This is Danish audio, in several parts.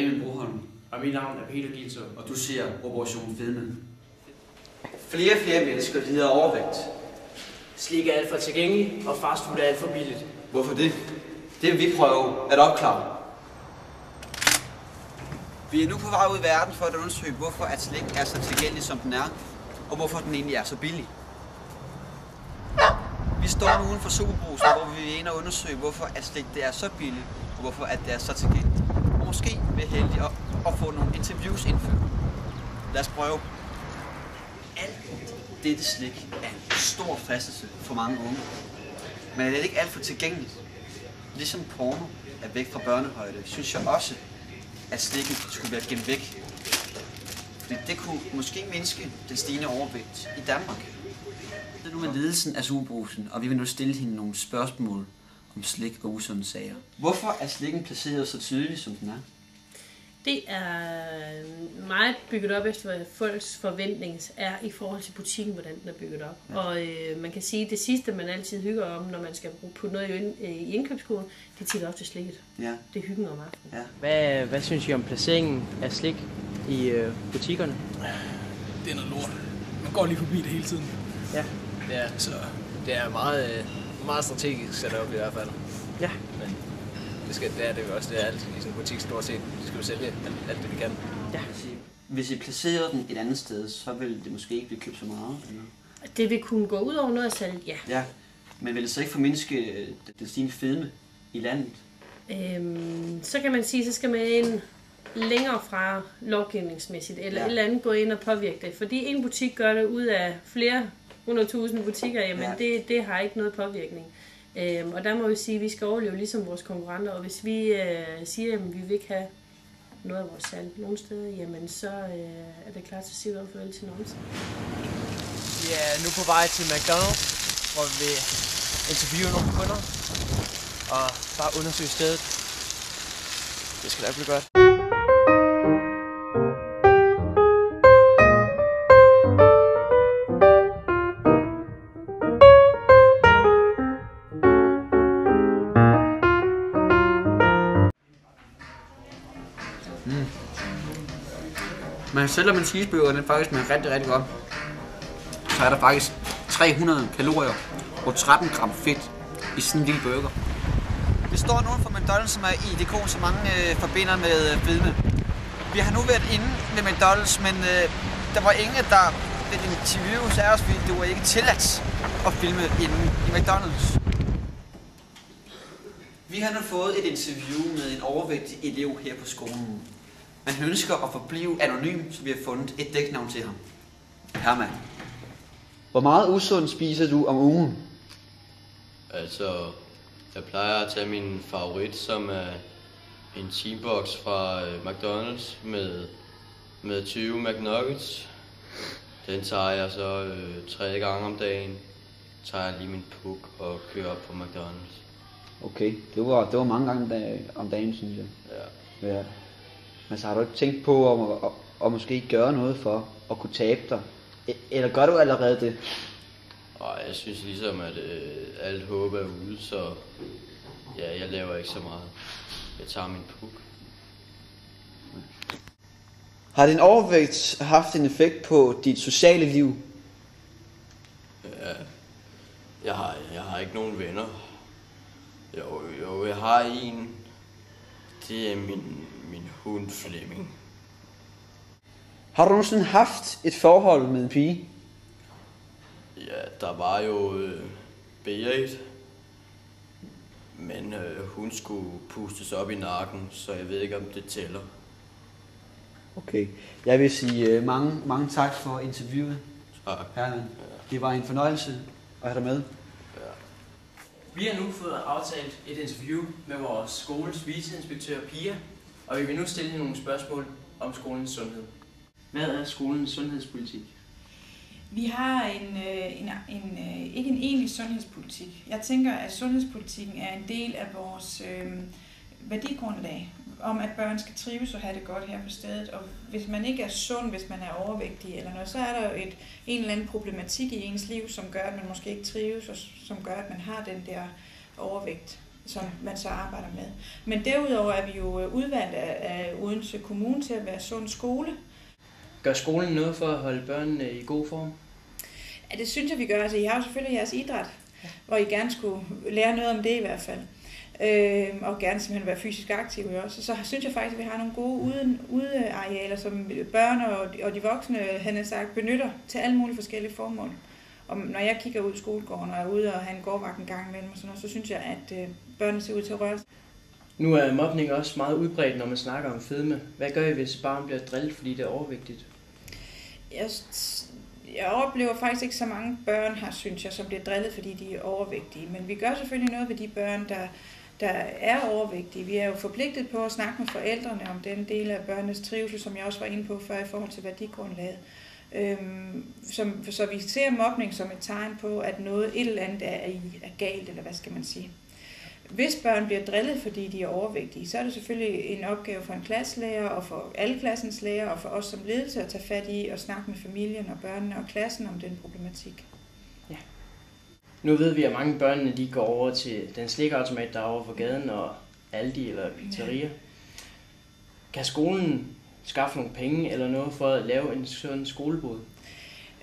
Benjamin Broholm. Og mit navn er Peter Gilsø. Og du ser Operation Fedme. Flere og flere mennesker lider af overvægt. Slik er alt for tilgængelig, og fastfood er alt for billigt. Hvorfor det? Det vil vi prøve at opklare. Vi er nu på vej ud i verden for at undersøge, hvorfor at slik er så tilgængelig, som den er, og hvorfor den egentlig er så billig. Vi står nu uden for Superbrugsen, hvor vi er inde og undersøge, hvorfor at slik det er så billigt, og hvorfor at det er så tilgængeligt. Og måske vil heldige at få nogle interviews indført. Lad os prøve. Alt dette slik er en stor fristelse for mange unge. Men det er ikke alt for tilgængeligt. Ligesom porno er væk fra børnehøjde, synes jeg også, at slikket skulle være gemt væk. Fordi det kunne måske mindske den stigende overvægt i Danmark. Det er nu med ledelsen af Superbrugsen, og vi vil nu stille hende nogle spørgsmål om slik og usunde sager. Hvorfor er slikken placeret så tydeligt, som den er? Det er meget bygget op efter, hvad folks forventning er i forhold til butikken, hvordan den er bygget op. Ja. Og man kan sige, at det sidste, man altid hygger om, når man skal putte noget i indkøbskurven, det er tit ofte slikket. Ja. Det er hyggen om aftenen. Ja. Hvad synes I om placeringen af slik i butikkerne? Det er noget lort. Man går lige forbi det hele tiden. Ja. Så det er meget strategisk sat op i hvert fald. Ja. Men det er det jo også. Det er alt i sådan en butik stort set. De skal jo sælge alt det, vi kan. Ja. Hvis I placerede den et andet sted, så ville det måske ikke blive købt så meget, eller? Det vil kunne gå ud over noget af salget, ja. Ja, men vil det så ikke formindske den stigende fedme i landet? Så kan man sige, så skal man ind længere fra lovgivningsmæssigt, eller et eller andet gå ind og påvirke det. Fordi en butik gør det ud af flere 100.000 butikker, jamen det har ikke noget påvirkning. Og der må vi sige, at vi skal overleve ligesom vores konkurrenter, og hvis vi siger, at vi vil ikke have noget af vores salg nogle steder, jamen så er det klart, at sige farvel til nogen. Vi er nu på vej til McDonald's, hvor vi vil interviewe nogle kunder og bare undersøge stedet. Det skal da blive godt. Men selvom en cheeseburger den faktisk smager rigtig, rigtig godt, så er der faktisk 300 kalorier og 13 gram fedt i sådan en lille burger. Vi står nu for McDonald's, som er i IDK, som mange forbinder med fedme. Vi har nu været inde ved McDonald's, men der var ingen, der ved et interview sagde os, at det var ikke tilladt at filme inde i McDonald's. Vi har nu fået et interview med en overvægtig elev her på skolen. Men han ønsker at forblive anonym, så vi har fundet et dæknavn til ham. Herman. Hvor meget usund spiser du om ugen? Altså, jeg plejer at tage min favorit, som er en cheesebox fra McDonald's med 20 McNuggets. Den tager jeg så 3 gange om dagen. Tager jeg lige min puk og kører op på McDonald's. Okay, det var mange gange om dagen, synes jeg. Ja. Men så har du ikke tænkt på at måske gøre noget for at kunne tabe dig? Eller gør du allerede det? Og jeg synes ligesom, at alt håb er ude, så ja, jeg laver ikke så meget. Jeg tager min puk. Har din overvægt haft en effekt på dit sociale liv? Ja, jeg har ikke nogen venner. Jo, jeg har en. Det er min hund Flemming. Har du nogensinde haft et forhold med en pige? Ja, der var jo Berit. Men hun skulle pustes op i nakken, så jeg ved ikke, om det tæller. Okay. Jeg vil sige mange tak for interviewet. Tak. Herman. Det var en fornøjelse at have dig med. Ja. Vi har nu fået aftalt et interview med vores skoles viceinspektør Pia, og vi vil nu stille nogle spørgsmål om skolens sundhed. Hvad er skolens sundhedspolitik? Vi har ikke en egentlig sundhedspolitik. Jeg tænker, at sundhedspolitikken er en del af vores værdigrundlag, om at børn skal trives og have det godt her på stedet. Og hvis man ikke er sund, hvis man er overvægtig eller noget, så er der jo en eller anden problematik i ens liv, som gør, at man måske ikke trives, og som gør, at man har den der overvægt. som man så arbejder med. Men derudover er vi jo udvalgt af Odense Kommune til at være sund skole. Gør skolen noget for at holde børnene i god form? Ja, det synes jeg, vi gør. Altså, I har jo selvfølgelig jeres idræt, hvor I gerne skulle lære noget om det i hvert fald. Og gerne simpelthen være fysisk aktive også. Så synes jeg faktisk, at vi har nogle gode udearealer, som børn og de voksne, han har sagt, benytter til alle mulige forskellige formål. Og når jeg kigger ud i skolegården og er ude og har en gårdvagt en gang imellem, og sådan noget, så synes jeg, at børnene ser ud til at røre sig. Nu er mobning også meget udbredt, når man snakker om fedme. Hvad gør I, hvis barn bliver drillet, fordi det er overvægtigt? Jeg oplever faktisk ikke så mange børn her, synes jeg, som bliver drillet, fordi de er overvægtige. Men vi gør selvfølgelig noget ved de børn, der er overvægtige. Vi er jo forpligtet på at snakke med forældrene om den del af børnenes trivsel, som jeg også var inde på før i forhold til værdigrundlaget. Så vi ser mobning som et tegn på, at et eller andet er galt, eller hvad skal man sige. Hvis børn bliver drillet, fordi de er overvægtige, så er det selvfølgelig en opgave for en klasselærer og for alle klassens lærere og for os som ledelse at tage fat i og snakke med familien og børnene og klassen om den problematik. Ja. Nu ved vi, at mange børnene de går over til den slikautomat, der er over for gaden og Aldi eller pizzeria. Ja. Kan skolen skaffe nogle penge eller noget for at lave en sådan skolebod?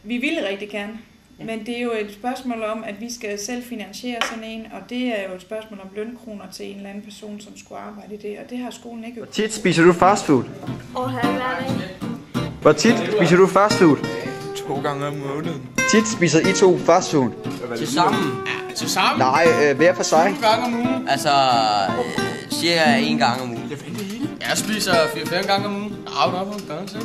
Vi ville rigtig gerne. Men det er jo et spørgsmål om, at vi skal selv finansiere sådan en, og det er jo et spørgsmål om lønkroner til en eller anden person, som skulle arbejde i det, og det har skolen ikke. Hvor tit spiser du fastfood? Hver dag. Hvor tit spiser du fastfood? 2 gange om måneden. Tit spiser I to fastfood? Til sammen? Ja, til sammen? Nej, hver for sig. 2 gange om ugen. Altså, cirka 1 gang om ugen. Det er det hele. Jeg spiser 4-5 gange om ugen. Out op på en gang til.